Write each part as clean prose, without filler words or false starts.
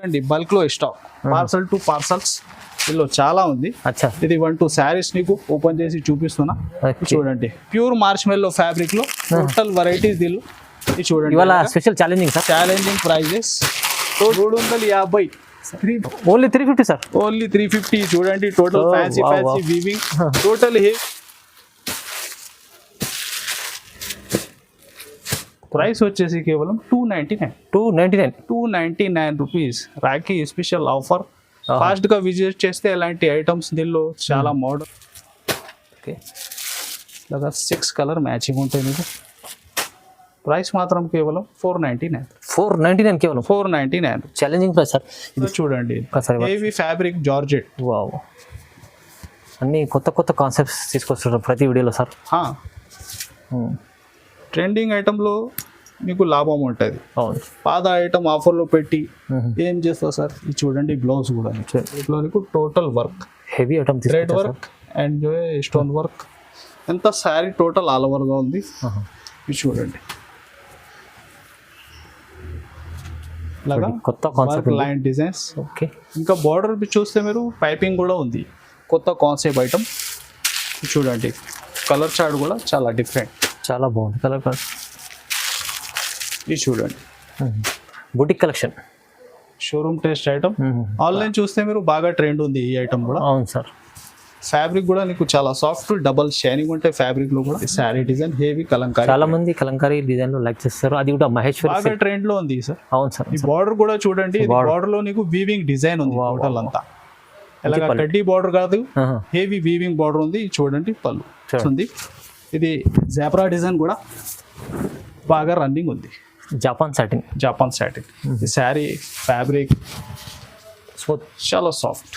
అండి బల్క్ లో stock parcel to parcels ఇందులో చాలా ఉంది. అచ్చా ఇది 1-2 శారీస్ నీకు ఓపెన్ చేసి చూపిస్తున్నా. Okay. చూడండి ప్యూర్ మార్ష్మెల్లో ఫ్యాబ్రిక్ లో టోటల్ వెరైటీస్ దీనిలో ఇది చూడండి. ఇవాళ special challenging sir, challenging prizes 350 only 350 sir, only 350. చూడండి total Oh, fancy wow, fancy wow. Weaving total price వచ్చేసి కేవలం 299 rupees. Rakhi special offer. Fast గా విజిట్ చేస్తే ఇలాంటి ఐటమ్స్ దీనిలో చాలా మోడల్. ఓకే ఇలాగా 6 కలర్ మ్యాచింగ్ ఉంటాయి మీకు. ప్రైస్ మాత్రం కేవలం 499 కేవలం 499. Challenging price sir. ఇది చూడండి హెవీ ఫ్యాబ్రిక్ జార్జెట్. వావ్, అన్ని కొత్త కొత్త కాన్సెప్ట్స్ తీసుకొస్తున్నారు ప్రతి వీడియోలో సార్. ట్రెండింగ్ ఐటమ్లో మీకు లాభం ఉంటుంది. అవును, పాత ఐటమ్ ఆఫర్లో పెట్టి ఏం చేస్తారు సార్. ఇది చూడండి బ్లౌజ్ కూడా ఇట్లా మీకు total work, heavy item thread work and stone work. ఎంత శారీ టోటల్ ఆల్ ఓవర్గా ఉంది. ఇది చూడండి ఇలాగా కొత్త కాన్సెప్ట్ లైన్ డిజైన్స్. ఓకే, ఇంకా బార్డర్ చూస్తే మీరు పైపింగ్ కూడా ఉంది. కొత్త కాన్సెప్ట్ ఐటమ్. చూడండి కలర్ చార్ట్ కూడా చాలా డిఫరెంట్, చాలా బాగుంది కలర్. ఇది చూడండి boutique collection, showroom test item. Online చూస్తే మీరు బాగా ట్రెండ్ ఉంది ఈ ఐటమ్ కూడా. అవును సార్. ఫ్యాబ్రిక్ కూడా నీకు చాలా సాఫ్ట్ డబల్ షైనింగ్ ఉంటాయి ఫ్యాబ్రిక్ లో కూడా. Sari design heavy Kalamkari. చాలా మంది కలంకారీ డిజైన్ లో లైక్ చేస్తారు. అది కూడా మహేశ్వరి బాగా ట్రెండ్ లో ఉంది సార్. అవును సార్. ఈ బార్డర్ కూడా చూడండి, బార్డర్ లో నీకు వీవింగ్ డిజైన్ ఉంది టోటల్ అంతా. ఇలాగా కడ్డీ బార్డర్ కాదు, హెవీ వీవింగ్ బార్డర్ ఉంది. చూడండి పళ్ళు ఉంది. ఇది జాబ్రా డిజైన్ కూడా బాగా రన్నింగ్ ఉంది. జాపాన్ సాటిన్ ఈ శారీ ఫ్యాబ్రిక్ చాలా soft.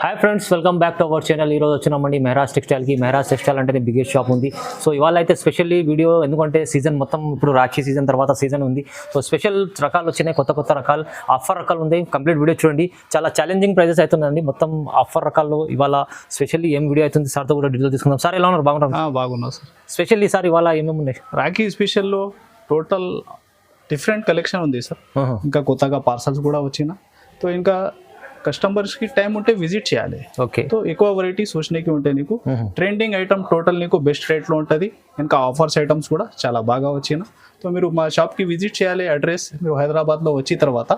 Hi friends, welcome back to our channel. ఈరోజు వచ్చినామండి మెహరాజ్ టెక్స్టైల్కి. మెహరాజ్ టెక్స్టైల్ అంటే బిగ్గెస్ట్ షాప్ ఉంది. సో ఇవాళ అయితే స్పెషల్లీ వీడియో, ఎందుకంటే సీజన్ మొత్తం ఇప్పుడు రాఖీ సీజన్ తర్వాత సీజన్ ఉంది. సో స్పెషల్ రకాలు వచ్చినాయి, కొత్త కొత్త రకాలు, ఆఫర్ రకాలు ఉంది. కంప్లీట్ వీడియో చూడండి. చాలా ఛాలెంజింగ్ ప్రైజెస్ అవుతుందండి మొత్తం ఆఫర్ రకాల్లో. ఇవాళ స్పెషల్లీ ఏం వీడియో అవుతుంది సార్తో కూడా డీటెయిల్ తీసుకుందాం. సార్ ఎలా ఉన్నారు? బాగున్నా సార్. స్పెషల్లీ సార్ ఇవాళ ఏమేమి ఉన్నాయి? రాఖీ స్పెషల్లో టోటల్ డిఫరెంట్ కలెక్షన్ ఉంది సార్. ఇంకా కొత్తగా పార్సల్స్ కూడా వచ్చిన. సో ఇంకా కస్టమర్స్కి టైం ఉంటే విజిట్ చేయాలి. ఓకే, సో ఎక్కువ వెరైటీస్ వచ్చినాయి ఉంటాయి నీకు. ట్రెండింగ్ ఐటమ్ టోటల్ నీకు బెస్ట్ రేట్లో ఉంటుంది. ఇంకా ఆఫర్స్ ఐటమ్స్ కూడా చాలా బాగా వచ్చిన. సో మీరు మా షాప్కి విజిట్ చేయాలి. అడ్రస్ మీరు హైదరాబాద్లో వచ్చిన తర్వాత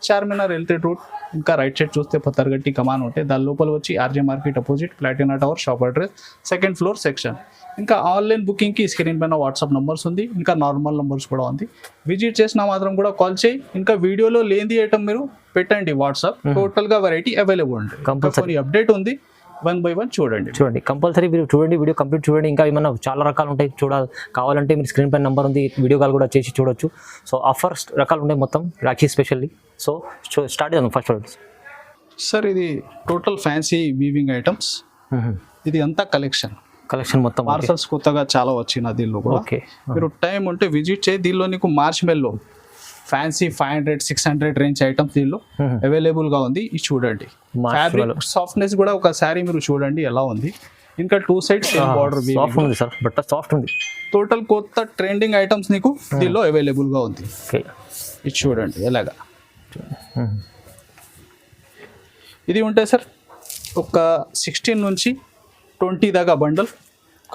చార్మినార్ ఎల్తే రూట్, ఇంకా రైట్ సైడ్ చూస్తే పత్తర్గట్టి కమాన్ ఉంటాయి. దాని లోపల వచ్చి RJ market opposite Platina tower shop address, second floor section. ఇంకా ఆన్లైన్ బుకింగ్కి స్క్రీన్ పైన వాట్సాప్ నెంబర్స్ ఉంది, ఇంకా నార్మల్ నెంబర్స్ కూడా ఉంది. విజిట్ చేసినా మాత్రం కూడా కాల్ చేయి. ఇంకా వీడియోలో లేని ఐటమ్ మీరు పెట్టండి వాట్సాప్. టోటల్గా వెరైటీ అవైలబుల్ ఉంటుంది. కంపల్సరీ అప్డేట్ ఉంది. 1 by 1 చూడండి. కంపల్సరీ మీరు చూడండి, వీడియో కంప్లీట్ చూడండి. ఇంకా ఏమన్నా చాలా రకాలు ఉంటాయి చూడాలి కావాలంటే మీరు స్క్రీన్ పైన నెంబర్ ఉంది, వీడియో కాల్ కూడా చేసి చూడొచ్చు. సో ఆఫర్స్ రకాలు ఉన్నాయి మొత్తం రాఖీ స్పెషల్లీ. సో స్టార్ట్ చేద్దాం ఫస్ట్. సార్ ఇది టోటల్ ఫ్యాన్సీ వీవింగ్ ఐటమ్స్. ఇది అంతా కలెక్షన్ మొత్తం పార్సల్స్ కొత్తగా చాలా వచ్చిన దీనిలో కూడా. ఓకే, మీరు టైం ఉంటే విజిట్ చేయి. దీనిలో నీకు మార్ష్మెల్లో ఫ్యాన్సీ 500-600 రేంజ్ ఐటమ్స్ దీనిలో అవైలబుల్ గా ఉంది. ఇది చూడండి ఫ్యాబ్రిక్ సాఫ్ట్నెస్ కూడా ఒకసారి మీరు చూడండి ఎలా ఉంది. ఇంకా 2 సైడ్స్ బార్డర్ ఉంది సార్, బట్ సాఫ్ట్ ఉంది. టోటల్ కొత్త ట్రెండింగ్ ఐటమ్స్ నీకు దీనిలో అవైలబుల్ గా ఉంది. ఇది చూడండి ఎలాగా. ఇది ఉంటాయి సార్ ఒక 16 నుంచి 20 దాకా బండల్.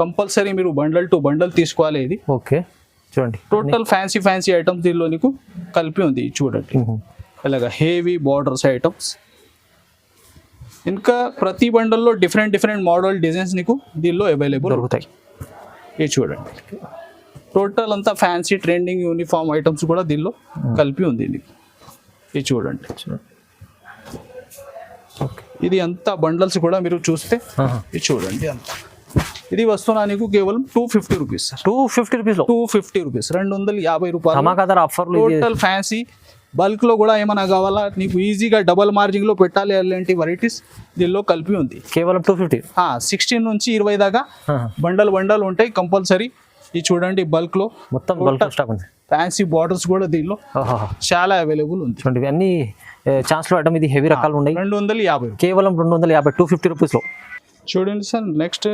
కంపల్సరీ మీరు బండల్ టు బండల్ తీసుకోవాలి. ఇది ఓకే చూడండి, టోటల్ ఫ్యాన్సీ ఐటమ్స్ దీనిలో నీకు కలిపి ఉంది. చూడండి ఇలాగా హెవీ బార్డర్స్ ఐటమ్స్. ఇంకా ప్రతి బండల్లో డిఫరెంట్ మోడల్ డిజైన్స్ నీకు దీనిలో అవైలబుల్ దొరుకుతాయి. ఇది చూడండి టోటల్ అంతా ఫ్యాన్సీ ట్రెండింగ్ యూనిఫామ్ ఐటమ్స్ కూడా దీనిలో కలిపి ఉంది నీకు. ఇది చూడండి. ఇది అంతా బండల్స్ కూడా మీరు చూస్తే ఇది చూడండి అంతా. ఇది వస్తున్నా నీకు కేవలం 250 రూపీస్. 250 రూపీస్ 250 రూపీస్ 250 రూపాయలు. ఆఫర్లు టోటల్ ఫ్యాన్సీ బల్క్ లో కూడా ఏమైనా కావాలా నీకు ఈజీగా డబల్ మార్జిన్ లో పెట్టాలి అలాంటి వెరైటీస్ దీనిలో కలిపి ఉంది. కేవలం 250. 16 నుంచి 20 దాకా బండల్ ఉంటాయి కంపల్సరీ. ఇది చూడండి బల్క్ లో మొత్తం బల్క్ స్టాక్ ఉంది. ఫ్యాన్సీ బార్డర్స్ కూడా దీనిలో చాలా అవైలబుల్ ఉంది. చూడండి అన్ని ఛాన్స్ లో ఐటమ్. ఇది హెవీ రకాలు ఉన్నాయి. 250 కేవలం 250 250 రూపీస్ లో. చూడండి సార్ నెక్స్ట్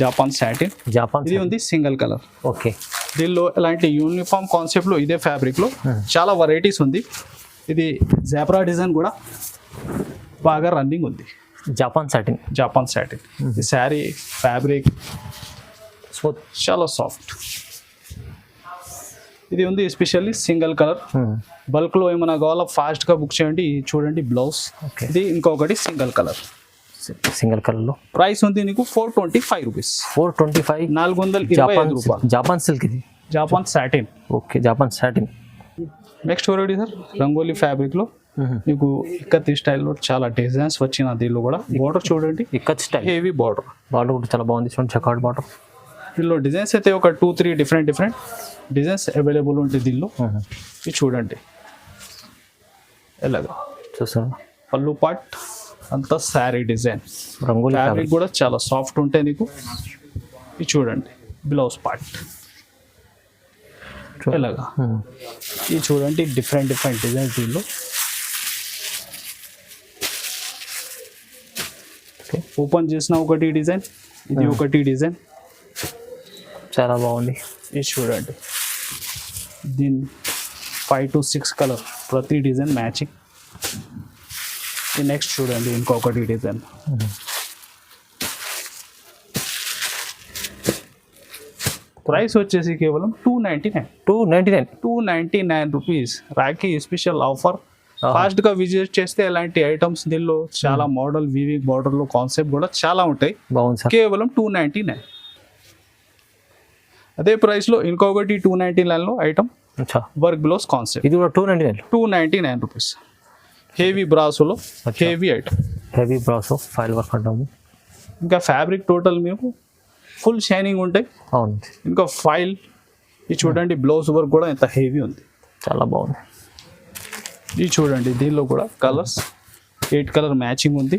జాపాన్ సాటిన్. ఇది ఉంది సింగిల్ కలర్. ఓకే, దీనిలో ఇలాంటి యూనిఫామ్ కాన్సెప్ట్ లో ఇదే ఫ్యాబ్రిక్ లో చాలా వెరైటీస్ ఉంది. ఇది జాబ్రా డిజైన్ కూడా బాగా రన్నింగ్ ఉంది. Japan satin. Japan satin. ఈ శారీ ఫ్యాబ్రిక్ స్మూత్. చాలా సాఫ్ట్. ఇది ఉంది ఎస్పెషల్లీ సింగిల్ కలర్. బల్క్లో ఏమైనా కావాలో ఫాస్ట్గా బుక్ చేయండి. చూడండి బ్లౌజ్. ఇది ఇంకొకటి సింగిల్ కలర్. సింగిల్ కలర్లో ప్రైస్ ఉంది నీకు 425 రూపీస్. 425. 425 రూపాయలు. జాపాన్ సిల్క్ ఇది. Japan satin. Okay, Japan satin. Next variety sir rangoli ఫ్యాబ్రిక్లో మీకు ఇక్కత్ స్టైల్లో చాలా డిజైన్స్ వచ్చిన దీనిలో కూడా. బార్డర్ చూడండి, ikat style. Heavy border. Border కూడా చాలా బాగుంది చూడండి, చెక్అవుట్ బార్డర్. దీనిలో డిజైన్స్ అయితే ఒక 2-3 డిఫరెంట్ డిజైన్స్ అవైలబుల్ ఉంటాయి దీనిలో. ఇది చూడండి ఎలాగా చూసాను. పళ్ళు పార్ట్ అంతా శారీ డిజైన్. రంగోలీ ఫ్యాబ్రిక్ కూడా చాలా సాఫ్ట్ ఉంటాయి నీకు. ఇది చూడండి బ్లౌజ్ పార్ట్ ఎలాగా. ఇది చూడండి డిఫరెంట్ డిజైన్స్ దీనిలో. ఓపెన్ చేసిన ఒకటి డిజైన్, ఇది ఒకటి డిజైన్. చాలా బాగుంది. ఇది చూడండి దీని 5 to 6 కలర్ ప్రతి డిజైన్ మ్యాచింగ్. నెక్స్ట్ చూడండి ఇంకొకటి డిజైన్. ప్రైస్ వచ్చేసి కేవలం 299 రూపీస్. Rakhi special offer. ఫాస్ట్గా విజిట్ చేస్తే ఇలాంటి ఐటమ్స్ దీనిలో చాలా మోడల్ వీవింగ్ బార్డర్లో కాన్సెప్ట్ కూడా చాలా ఉంటాయి. బాగుంది సార్. కేవలం 299. అదే ప్రైస్లో ఇంకొకటి 299లో ఐటమ్ వర్క్ బ్లౌజ్ కాన్సెప్ట్. ఇది కూడా 299 రూపీస్. హెవీ బ్రాసోలో heavy item. Heavy brasso foil work అంటాము. ఇంకా ఫ్యాబ్రిక్ టోటల్ మీకు ఫుల్ షైనింగ్ ఉంటాయి. అవును. ఇంకా ఫైల్ ఇది చూడండి బ్లౌజ్ వర్క్ కూడా ఎంత హెవీ ఉంది, చాలా బాగుంది. ఇది చూడండి దీనిలో కూడా కలర్స్ 8 కలర్ మ్యాచింగ్ ఉంది.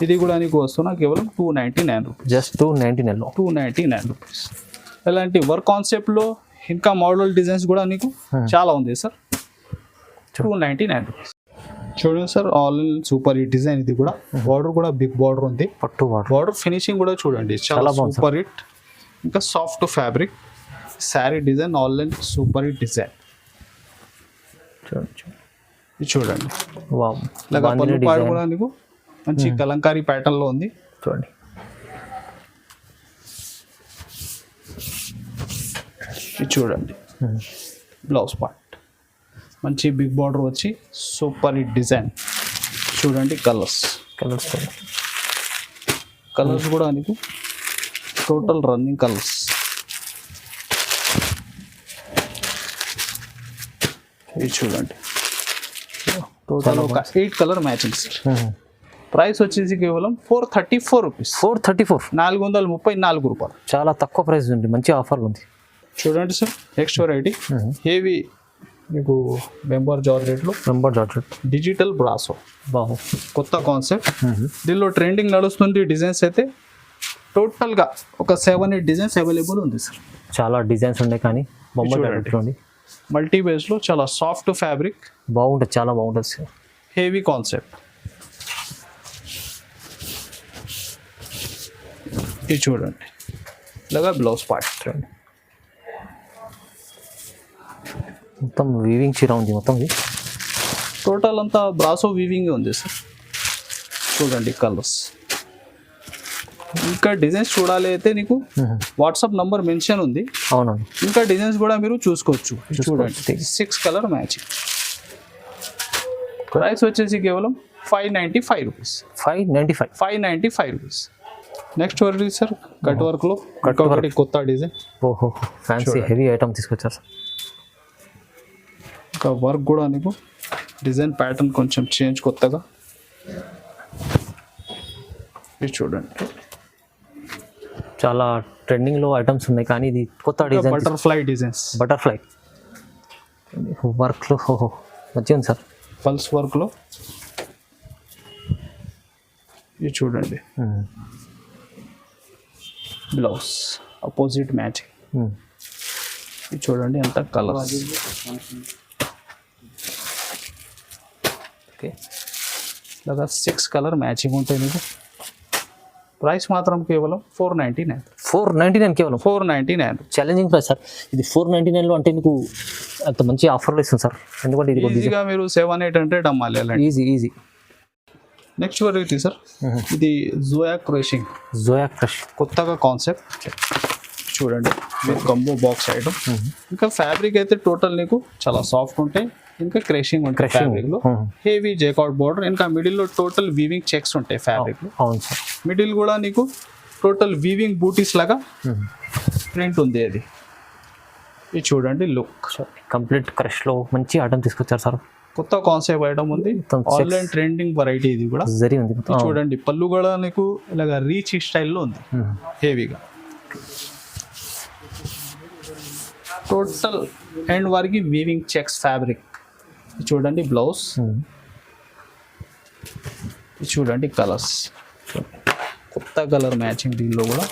ఇది కూడా నీకు వస్తున్నా కేవలం 299 రూపీస్. జస్ట్ 299లో 299 రూపీస్. ఇలాంటి వర్క్ కాన్సెప్ట్లో ఇంకా మోడల్ డిజైన్స్ కూడా నీకు చాలా ఉంది సార్. 299 రూపీస్. చూడండి sir all in super hit design. ఇది కూడా బార్డర్ కూడా బిగ్ బార్డర్ ఉంది. పట్టు బార్డర్ ఫినిషింగ్ కూడా చూడండి చాలా సూపర్ హిట్. ఇంకా soft fabric sari design all in super hit design. ఇది చూడండి పళ్ళు పాడు కూడా నీకు మంచి కలంకారీ ప్యాటర్న్ లో ఉంది. చూడండి ఇది చూడండి బ్లౌజ్ పార్ట్ మంచి బిగ్ బార్డర్ వచ్చి సూపర్ హిట్ డిజైన్. చూడండి కలర్స్ కూడా నీకు టోటల్ రన్నింగ్ కలర్స్. ఇది చూడండి టోటల్ ఒక 8 కలర్ మ్యాచింగ్స్. ప్రైస్ వచ్చేసి కేవలం 434 రూపీస్. 434 రూపాయలు. చాలా తక్కువ ప్రైస్ ఉంది, మంచి ఆఫర్ ఉంది. చూడండి సార్ నెక్స్ట్ వెరైటీ హెవీ మీకు మెంబర్ జార్జెట్లో డిజిటల్ బ్రాసో. కొత్త కాన్సెప్ట్. దీనిలో ట్రెండింగ్ నడుస్తుంది. డిజైన్స్ అయితే టోటల్గా ఒక 7-8 డిజైన్స్ అవైలబుల్ ఉంది సార్. చాలా డిజైన్స్ ఉన్నాయి కానీ బొమ్మ మల్టీ బేస్లో చాలా సాఫ్ట్ ఫ్యాబ్రిక్ బాగుంటుంది, చాలా బాగుంటుంది సార్. Heavy concept. ఇది చూడండి ఇలాగా బ్లౌజ్ పార్ట్. మొత్తం వీవింగ్ చీర ఉంది మొత్తం. టోటల్ అంతా బ్రాసో వీవింగ్ ఉంది సార్. చూడండి కలర్స్. ఇంకా డిజైన్స్ చూడాలి అయితే నీకు వాట్సాప్ నంబర్ మెన్షన్ ఉంది. అవునండి. ఇంకా డిజైన్స్ కూడా మీరు చూసుకోవచ్చు. చూడండి 6 కలర్ మ్యాచింగ్. ప్రైస్ వచ్చేసి కేవలం 595 rupees. 595 rupees. Next variety sir cut వర్క్లో కొత్త డిజైన్. ఓహో ఫ్యాన్సీ హెవీ ఐటమ్ తీసుకొచ్చారు సార్. ఇంకా వర్క్ కూడా నీకు డిజైన్ ప్యాటర్న్ కొంచెం చేంజ్ కొత్తగా. ఇది చూడండి చాలా ట్రెండింగ్లో ఐటమ్స్ ఉన్నాయి కానీ ఇది కొత్త డిజైన్. Butterfly designs. బటర్ఫ్లై వర్క్లో మంచిగా ఉంది సార్. పల్స్ వర్క్లో ఇది చూడండి బ్లౌజ్ అపోజిట్ మ్యాచింగ్. ఇది చూడండి ఎంత కలర్స్. ఓకే ఇలాగా 6 కలర్ మ్యాచింగ్ ఉంటాయి మీకు. ప్రైస్ మాత్రం కేవలం 499. కేవలం 499. ఛాలెంజింగ్ ప్రైస్ సార్ ఇది. 499లో అంటే మీకు అంత మంచి ఆఫర్లో ఇస్తుంది సార్, ఎందుకంటే ఇది కొద్దిగా ఈజీగా మీరు 700-800 అమ్మాలి అలాంటి. ఈజీ. నెక్స్ట్ వెరైటీ సార్, ఇది జోయాక్ క్రషింగ్. జోయాక్ క్రష్ కొత్తగా కాన్సెప్ట్ చూడండి, మీరు కంబో బాక్స్ ఐటమ్. ఇంకా ఫ్యాబ్రిక్ అయితే టోటల్ నీకు చాలా సాఫ్ట్ ఉంటాయి, ఇంకా క్రషింగ్ ఉంటాయి ఫ్యాబ్రిక్ లో. హెవీ జేకాట్ బార్డర్, ఇంకా మిడిల్ లో టోటల్ వీవింగ్ చెక్స్ ఉంటాయి ఫ్యాబ్రిక్ లో. అవును సార్. మిడిల్ కూడా నీకు టోటల్ వీవింగ్ బూటీస్ లాగా ప్రింట్ ఉంది. అది ఇది చూడండి లుక్. కంప్లీట్ క్రష్ లో మంచి ఐటమ్ తీసుకొచ్చారు సార్. కొత్త కాన్సెప్ట్ ఐటమ్ ఉంది, ఆన్లైన్ ట్రెండింగ్ వెరైటీ ఇది కూడా. జరీ ఉంది ఇది చూడండి, పళ్ళు కూడా నీకు ఇలాగా రీచ్ స్టైల్లో ఉంది, హెవీగా. టోటల్ ఎండ్ వరకు వీవింగ్ చెక్స్ ఫ్యాబ్రిక్. ఇది చూడండి బ్లౌజ్. ఇది చూడండి కలర్స్, కొత్త కలర్ మ్యాచింగ్ దీనిలో కూడా.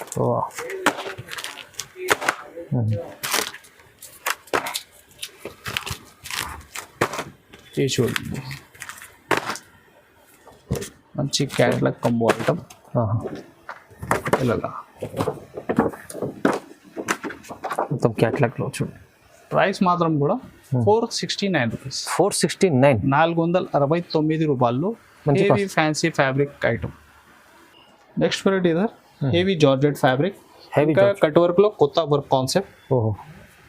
ఇది చూడండి మంచి క్యాట్లాగ్ కంబో ఐటమ్ ఇలాగా మొత్తం క్యాట్లాగ్లో చూడండి. ప్రైస్ మాత్రం కూడా 469 రూపీస్. 469, 469 రూపాయల్లో heavy fancy fabric item. Next variety sir, heavy georgette fabric. ఇంకా కట్ వర్క్ లో కొత్త వర్క్ కాన్సెప్ట్.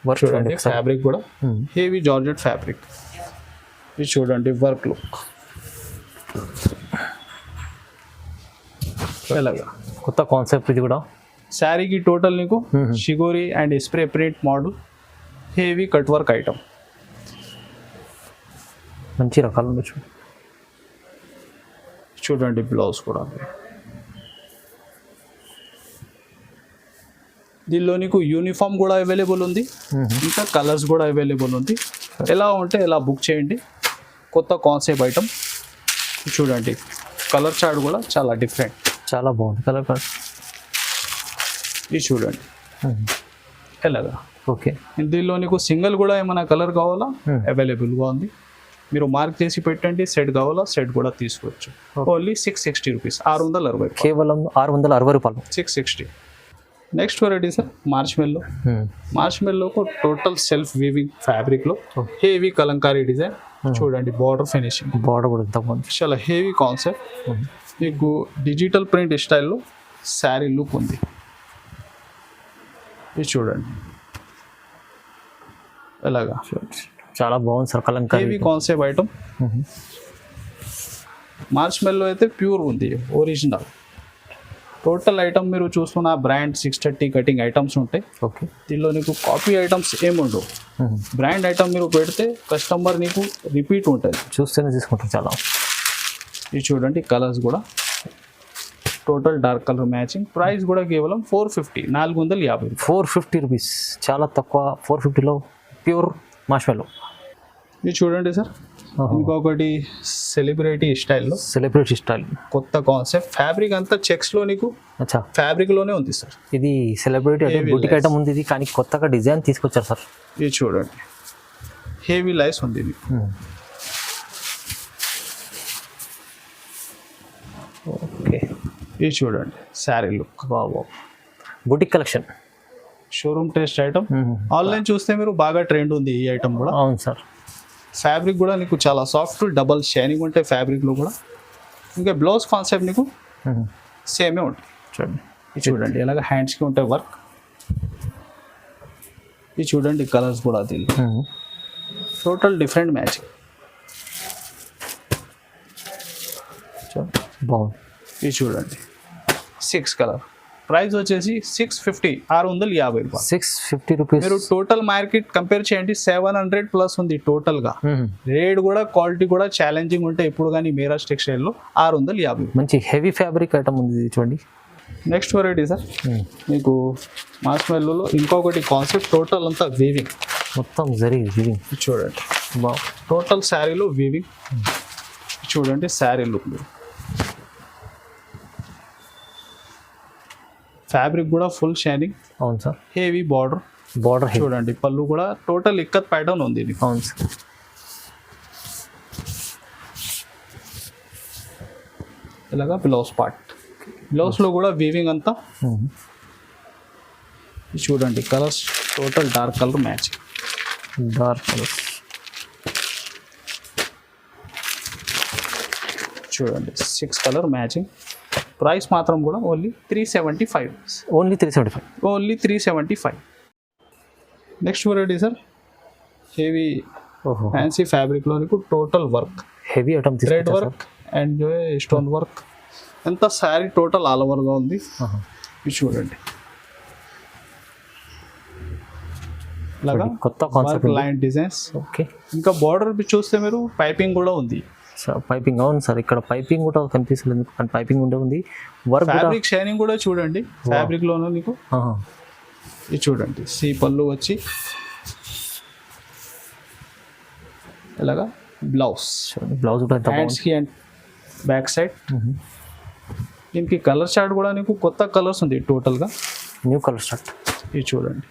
వర్క్ చూడండి, ఫ్యాబ్రిక్ కూడా హెవీ జార్జెట్ ఫ్యాబ్రిక్. ఇది చూడండి వర్క్ లుక్ ఎలాగా, కొత్త కాన్సెప్ట్ ఇది కూడా. శారీకి టోటల్ నీకు షిగోరి and spray print model, heavy cut work item. మంచి రకాలు ఉండొచ్చు. చూడండి బ్లౌజ్ కూడా. దీనిలో నీకు యూనిఫామ్ కూడా అవైలబుల్ ఉంది, ఇంకా కలర్స్ కూడా అవైలబుల్ ఉంది. ఎలా ఉంటే ఎలా బుక్ చేయండి. కొత్త కాన్సెప్ట్ ఐటమ్ చూడండి, కలర్ చార్ట్ కూడా చాలా డిఫరెంట్, చాలా బాగుంది కలర్ కార్డ్. ఇది చూడండి ఎలాగా. ఓకే, దీనిలో నీకు సింగిల్ కూడా ఏమైనా కలర్ కావాలా అవైలబుల్గా ఉంది. మీరు మార్క్ చేసి పెట్టండి, సెట్ కావాలా సెట్ కూడా తీసుకోవచ్చు. ఓన్లీ 660 రూపీస్, 660, కేవలం 660 రూపాయలు. 660. Next variety sir, marshmallow. మార్చ్ మెల్లోకు టోటల్ సెల్ఫ్ వీవింగ్ ఫ్యాబ్రిక్ లో హెవీ కలంకారీ డిజైన్. చూడండి బార్డర్ ఫినిషింగ్, బార్డర్ కూడా ఎంత బాగుంది, చాలా హెవీ కాన్సెప్ట్. మీకు డిజిటల్ ప్రింట్ స్టైల్లో శారీ లుక్ ఉంది. ఇది చూడండి ఎలాగా, చాలా బాగుంది sir Kalamkari. Heavy concept item. Marshmallow అయితే ప్యూర్ ఉంది, ఒరిజినల్. టోటల్ ఐటమ్ మీరు చూస్తున్న బ్రాండ్ 630 కటింగ్ ఐటమ్స్ ఉంటాయి. ఓకే, దీనిలో నీకు కాపీ ఐటమ్స్ ఏముండవు. బ్రాండ్ ఐటమ్ మీరు పెడితే కస్టమర్ నీకు రిపీట్ ఉంటుంది, చూస్తేనే తీసుకుంటారు చాలా. ఇది చూడండి కలర్స్ కూడా total dark colour matching. Price కూడా కేవలం 450, 450. 450 రూపీస్, చాలా తక్కువ. 450లో ప్యూర్ మార్ష్మెల్లో. ఇది చూడండి సార్, ఇంకొకటి సెలబ్రిటీ స్టైల్లో, సెలబ్రిటీ స్టైల్ కొత్త కాన్సెప్ట్. ఫ్యాబ్రిక్ అంతా చెక్స్లో నీకు అచ్చా ఫ్యాబ్రిక్లోనే ఉంది సార్. ఇది సెలబ్రిటీ అంటే బుటిక్ ఐటమ్ ఉంది ఇది, కానీ కొత్తగా డిజైన్ తీసుకొచ్చారు సార్. ఇది చూడండి హెవీ లైస్ ఉంది ఇది. ఓకే, ఇది చూడండి sari look, Babu boutique collection, showroom test item. Online చూస్తే మీరు బాగా ట్రెండ్ ఉంది ఈ ఐటమ్ కూడా. అవును సార్. ఫ్యాబ్రిక్ కూడా నీకు చాలా సాఫ్ట్, డబల్ షైనింగ్ ఉంటాయి ఫ్యాబ్రిక్లో కూడా. ఇంకా బ్లౌజ్ కాన్సెప్ట్ నీకు సేమే ఉంటుంది. చూడండి ఇది చూడండి ఎలాగ హ్యాండ్స్కి ఉంటాయి వర్క్. ఇది చూడండి కలర్స్ కూడా దీనిలో టోటల్ డిఫరెంట్ మ్యాచింగ్. బాగుంది. ఇది చూడండి 6 కలర్. ప్రైస్ వచ్చేసి 650, 650 రూపాయలు. 650 రూపీస్. మీరు టోటల్ మార్కెట్ కంపేర్ చేయండి, 700 ప్లస్ ఉంది టోటల్గా. రేట్ కూడా క్వాలిటీ కూడా ఛాలెంజింగ్ ఉంటాయి ఎప్పుడు కానీ మీరాజ్ టెక్స్టైల్లో. 650. మంచి హెవీ ఫ్యాబ్రిక్ ఐటమ్ ఉంది చూడండి. నెక్స్ట్ వెరైటీ సార్, మీకు మార్ష్మెల్లోలో ఇంకొకటి కాన్సెప్ట్, టోటల్ అంతా వీవింగ్, మొత్తం జరీ వీవింగ్. చూడండి బాగా టోటల్ శారీలో వీవింగ్. చూడండి శారీ లుక్, ఫ్యాబ్రిక్ కూడా ఫుల్ షైనింగ్. అవును సార్. హెవీ బార్డర్, బార్డర్ చూడండి పళ్ళు కూడా టోటల్ ఇక్కత్ ప్యాటర్న్ ఉంది. అవును సార్. ఇలాగా బ్లౌజ్ పార్ట్, బ్లౌజ్లో కూడా వీవింగ్ అంతా. చూడండి colours total dark colour matching. Dark colours చూడండి 6 కలర్ మ్యాచింగ్. ప్రైస్ మాత్రం కూడా only 375. Only 375. Only 375. Next variety sir heavy ఓహో ఫ్యాన్సీ ఫ్యాబ్రిక్లో నీకు total work, heavy item thread work and stone work, ఎంత శారీ టోటల్ ఆల్ ఓవర్గా ఉంది. ఇది చూడండి ఇలాగా కొత్త కాన్సెప్ట్ లైన్ డిజైన్స్. ఓకే ఇంకా బార్డర్ చూస్తే మీరు పైపింగ్ కూడా ఉంది. సార్ పైపింగ్ అవును సార్, ఇక్కడ పైపింగ్ కూడా కనిపిస్తుంది, కానీ పైపింగ్ ఉండే ఉంది. వర్క్ ఫ్యాబ్రిక్ షైనింగ్ కూడా చూడండి, ఫ్యాబ్రిక్ లోనూ నీకు ఇది చూడండి. సి పళ్ళు వచ్చి ఇలాగా బ్లౌజ్, బ్లౌజ్ కూడా ఎంత హ్యాండ్స్ కి అండ్ బ్యాక్ సైడ్. దీనికి కలర్ చార్ట్ కూడా నీకు కొత్త కలర్స్ ఉంది టోటల్గా, న్యూ కలర్ స్టార్ట్. ఇది చూడండి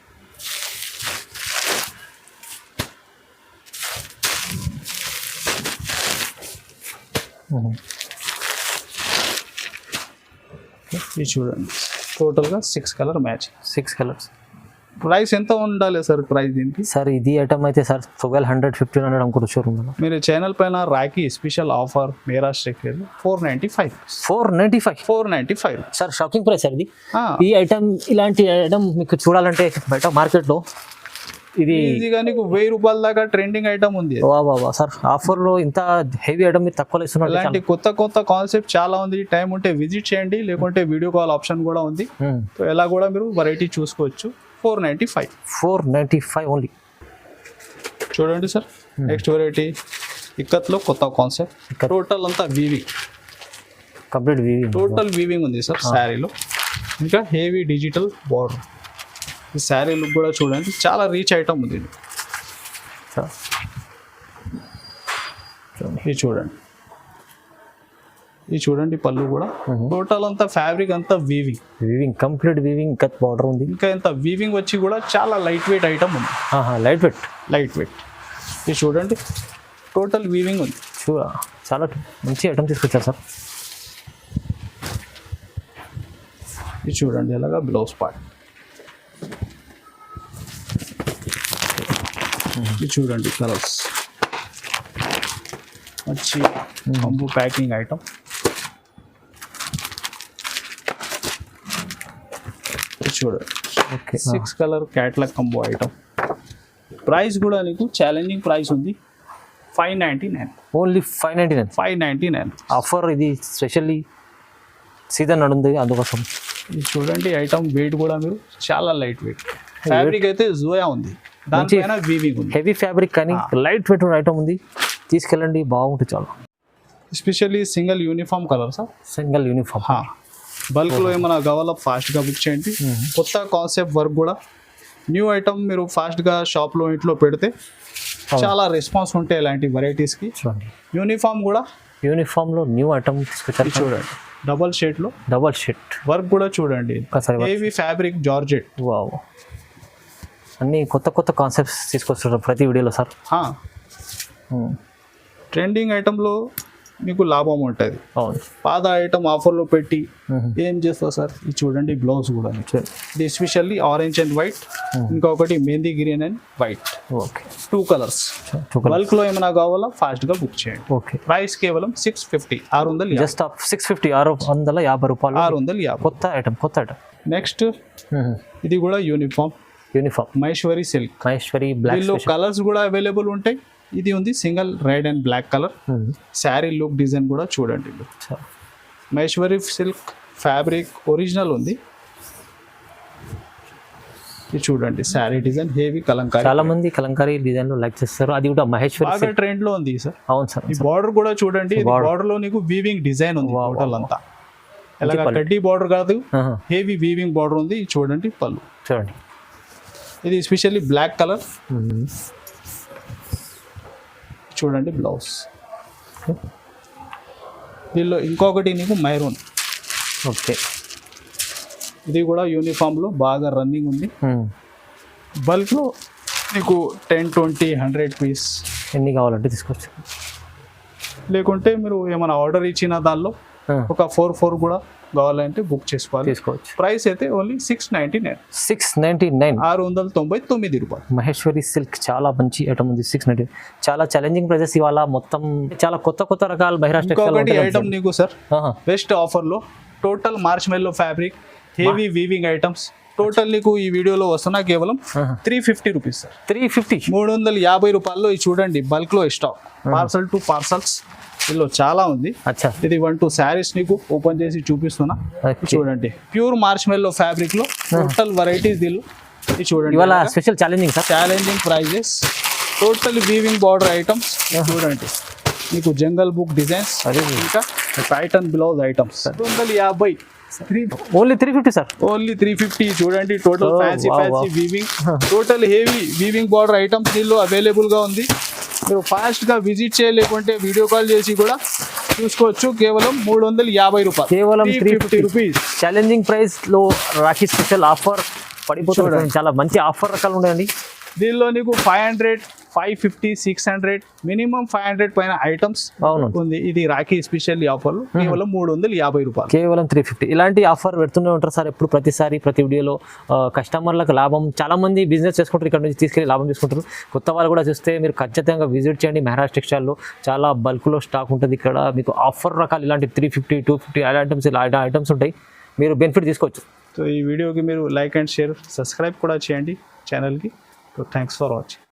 ఇది చూడండి టోటల్గా 6 కలర్ మ్యాచ్, 6 కలర్స్. ప్రైస్ ఎంత ఉండాలి సార్ ప్రైస్ దీనికి? సార్ ఇది ఐటమ్ అయితే సార్ 1200 1500 అనుకుంటూ షోరూమ్ మీరు ఛానల్ పైన రాఖీ స్పెషల్ ఆఫర్ మేరా స్టెక్ 495. 495 సార్ షాకింగ్ ప్రైస్ సార్ ఇది. ఈ ఐటమ్ ఇలాంటి ఐటమ్ మీకు చూడాలంటే బయట మార్కెట్లో ఇది ఈజీగా నీకు 1000 రూపాయల దాకా ట్రెండింగ్ ఐటమ్ ఉంది. వా సార్ ఆఫర్లో ఇంత హెవీ ఐటమ్ మీరు తక్కువ ఇస్తున్నారు. ఇలాంటి కొత్త కాన్సెప్ట్ చాలా ఉంది. టైం ఉంటే విజిట్ చేయండి, లేకుంటే వీడియో కాల్ ఆప్షన్ కూడా ఉంది. సో ఎలా కూడా మీరు వెరైటీ చూసుకోవచ్చు. 495 ఓన్లీ. చూడండి సార్ నెక్స్ట్ వెరైటీ ఇక్కత్లో కొత్త కాన్సెప్ట్, టోటల్ అంతా weaving, complete weaving, total weaving ఉంది సార్ శారీలో. ఇంకా హెవీ డిజిటల్ బార్డర్. ఈ శారీ లుక్ కూడా చూడండి, చాలా రీచ్ ఐటమ్ ఉంది. ఇది చూడండి, ఇది చూడండి పళ్ళు కూడా టోటల్ అంతా ఫ్యాబ్రిక్ అంతా weaving, complete weaving cut border ఉంది. ఇంకా ఎంత వీవింగ్ వచ్చి కూడా చాలా లైట్ వెయిట్ ఐటమ్ ఉంది. Light weight. ఇది చూడండి టోటల్ వీవింగ్ ఉంది. చాలా మంచి ఐటమ్ తీసుకొచ్చారు సార్. ఇది చూడండి ఎలాగా బ్లౌజ్ పార్ట్. ఇది చూడండి కలర్స్ వచ్చి కంబో ప్యాకింగ్ ఐటమ్. చూడండి 6 colour catalogue combo item. Price కూడా నీకు ఛాలెంజింగ్ ప్రైస్ ఉంది, 599. ఓన్లీ 599. ఆఫర్ ఇది స్పెషల్లీ సీజన్ నడుంది అందుకోసం. ఇది చూడండి ఐటమ్ వెయిట్ కూడా మీరు చాలా లైట్ వెయిట్. ఫ్యాబ్రిక్ అయితే జోయా ఉంది, దానిపైన వీవింగ్ ఉంది. హెవీ ఫ్యాబ్రిక్ కానీ లైట్ వెయిట్ ఐటమ్ ఉంది, తీసుకెళ్ళండి బాగుంటుంది చాలా. Especially single uniform colour sir, single uniform. బల్క్లో ఏమైనా కావాలో ఫాస్ట్గా బుక్ చేయండి. కొత్త కాన్సెప్ట్ వర్క్ కూడా న్యూ ఐటమ్ మీరు ఫాస్ట్గా షాప్లో ఇంట్లో పెడితే చాలా రెస్పాన్స్ ఉంటాయి ఇలాంటి వెరైటీస్కి. యూనిఫామ్ కూడా యూనిఫామ్లో న్యూ ఐటమ్ తీసుకొచ్చారు చూడండి, డబల్ షేడ్లో వర్క్ కూడా చూడండి, హెవీ ఫ్యాబ్రిక్ జార్జెట్. వావ్, అన్ని కొత్త కాన్సెప్ట్స్ తీసుకొస్తారు ప్రతి వీడియోలో సార్. ట్రెండింగ్ ఐటమ్లో మీకు లాభం ఉంటుంది. పాత ఐటమ్ ఆఫర్లో పెట్టి ఏం చేస్తారు సార్? ఇది చూడండి బ్లౌజ్ కూడా, ఇది ఎస్పెషల్లీ ఆరెంజ్ అండ్ వైట్, ఇంకొకటి mehndi green and white. Okay, 2 colours. బల్క్లో ఏమైనా కావాలా ఫాస్ట్గా బుక్ చేయండి. ఓకే, ప్రైస్ కేవలం 650, 600. జస్ట్ 650, 650 రూపాయలు. 650 కొత్త ఐటమ్. నెక్స్ట్ ఇది కూడా uniform Maheshwari silk, Maheshwari black. దీనిలో కలర్స్ కూడా అవైలబుల్ ఉంటాయి. ఇది ఉంది single red and black colour. Sari look design కూడా చూడండి, మహేశ్వరి సిల్క్ ఫ్యాబ్రిక్ ఒరిజినల్ ఉంది. ఇది చూడండి శారీ డిజైన్ హెవీ కలంకారీ. చాలా మంది కలంకారీ డిజైన్ లో లైక్ చేస్తారు, అది కూడా మహేశ్వరి బాగా ట్రెండ్ లో ఉంది సార్. అవును సార్. ఈ బార్డర్ కూడా చూడండి, బార్డర్ లో నీకు వీవింగ్ డిజైన్ ఉంది టోటల్ అంతా. ఎలాగా కడ్డీ బార్డర్ కాదు, హెవీ వీవింగ్ బార్డర్ ఉంది. చూడండి పళ్ళు చూడండి, ఇది ఎస్పెషల్లీ బ్లాక్ కలర్. చూడండి బ్లౌజ్. దీనిలో ఇంకొకటి నీకు మైరూన్. ఓకే, ఇది కూడా యూనిఫామ్లో బాగా రన్నింగ్ ఉంది. బల్క్లో నీకు 10, 20, 100 పీస్ ఎన్ని కావాలంటే తీసుకోవచ్చు. లేకుంటే మీరు ఏమైనా ఆర్డర్ ఇచ్చిన దానిలో ఒక 4 కూడా కావాలంటే బుక్ చేసుకోవాలి. తీసుకోవచ్చు. ప్రైస్ అయితే ఓన్లీ 699 699 699 రూపాయలు. మహేశ్వరి సిల్క్ చాలా మంచి ఐటమ్ ఉంది. 690 చాలా ఛాలెంజింగ్ ప్రైజెస్ ఇవాళ మొత్తం చాలా కొత్త రకాల మహిరాజ్ ఇంకొకటి ఐటమ్ నీకు సార్ బెస్ట్ ఆఫర్ లో టోటల్ మార్చ్ మెల్లో fabric heavy weaving items total నీకు ఈ వీడియోలో వస్తున్నా కేవలం 350 రూపీస్ సార్. 350 350 రూపాయల్లో ఇది చూడండి బల్క్ లో స్టాక్ పార్సల్ టు పార్సల్స్ ఇందులో చాలా ఉంది. అచ్చా ఇది 1-2 శారీస్ నీకు ఓపెన్ చేసి చూపిస్తున్నా. చూడండి ప్యూర్ మార్చ్ మెల్లో ఫ్యాబ్రిక్ లో టోటల్ వెరైటీస్ దీనిలో ఇది చూడండి. ఇవాళ special challenging sir, challenging prizes total weaving border items చూడండి. మీకు జంగల్ బుక్ డిజైన్స్ ఇంకా pattern blouse items 250 only 350 sir. Only 350 చూడండి. Total fancy weaving total heavy weaving border items దీనిలో అవైలబుల్ గా ఉంది. మీరు ఫాస్ట్ గా విజిట్ చేయలేకుంటే వీడియో కాల్ చేసి కూడా చూసుకోవచ్చు. కేవలం 350 రూపాయలు, కేవలం 350 రూపీస్. ఛాలెంజింగ్ ప్రైస్ లో రాఖీ స్పెషల్ ఆఫర్ పడిపోతుంది. చాలా మంచి ఆఫర్ రకాలు ఉన్నాయండి దీనిలో. నీకు 500, 550, 600 మినిమం 500 పైన ఐటమ్స్ ఉంది. ఇది రాఖీ స్పెషల్ ఆఫర్ కేవలం 350 రూపాయలు, కేవలం 350. ఇలాంటి ఆఫర్ పెడుతూనే ఉంటారు సార్ ఎప్పుడు, ప్రతిసారి ప్రతి వీడియోలో. కస్టమర్లకు లాభం, చాలా మంది బిజినెస్ చేసుకుంటారు, ఇక్కడ నుంచి తీసుకెళ్ళి లాభం తీసుకుంటారు. కొత్త వాళ్ళు కూడా చూస్తే మీరు ఖచ్చితంగా విజిట్ చేయండి. మహారాజ్ టెక్స్టైల్లో చాలా బల్క్లో స్టాక్ ఉంటుంది. ఇక్కడ మీకు ఆఫర్ రకాలు ఇలాంటి 350, 250 ఇలా ఐటమ్స్ ఉంటాయి. మీరు బెనిఫిట్ తీసుకోవచ్చు. సో ఈ వీడియోకి మీరు లైక్ అండ్ షేర్, సబ్స్క్రైబ్ కూడా చేయండి ఛానల్కి. So thanks for watching.